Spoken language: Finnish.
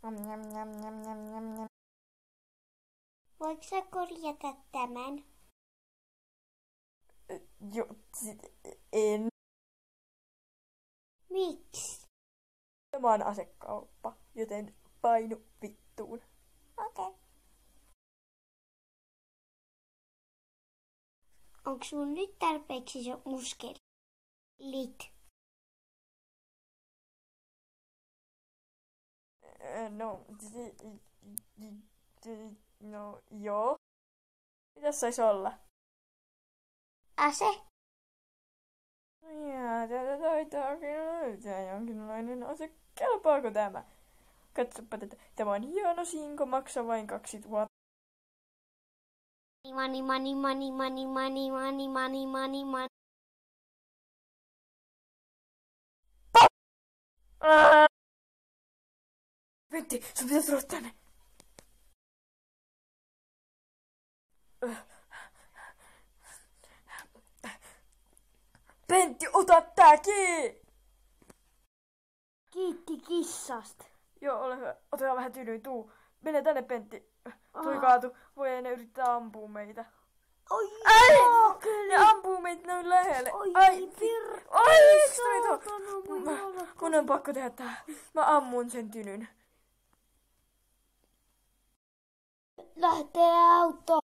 Njam, njam, njam, njam, njam, njam. Voitko sä korjata tämän? En. Miksi? Tämä on asekauppa, joten painu vittuun. Okei. Onko sun nyt tarpeeksi se muskelit? No, joo. Mitäs sais olla? Ase? Tätä taitaa kyllä löytää jonkinlainen ase. Kelpaako tämä? Katsopa tätä. Tämä on hieno sinko, maksaa vain 2000. Money. Pentti, sun pitää tulla tänne. Pentti, ota tää kiinni! Kiitti kissasta. Joo, ole hyvä. Otetaan vähän tylyä, tuu. Mene tänne, Pentti. Toi kaatu. Voi ei ne yrittää ampua meitä. Oi, Ne ampuu meitä noin lähelle. Oi, Miksi tuli tuo? Mun on pakko tehdä tää. Mä ammun sen tynyn. Lähtee auto.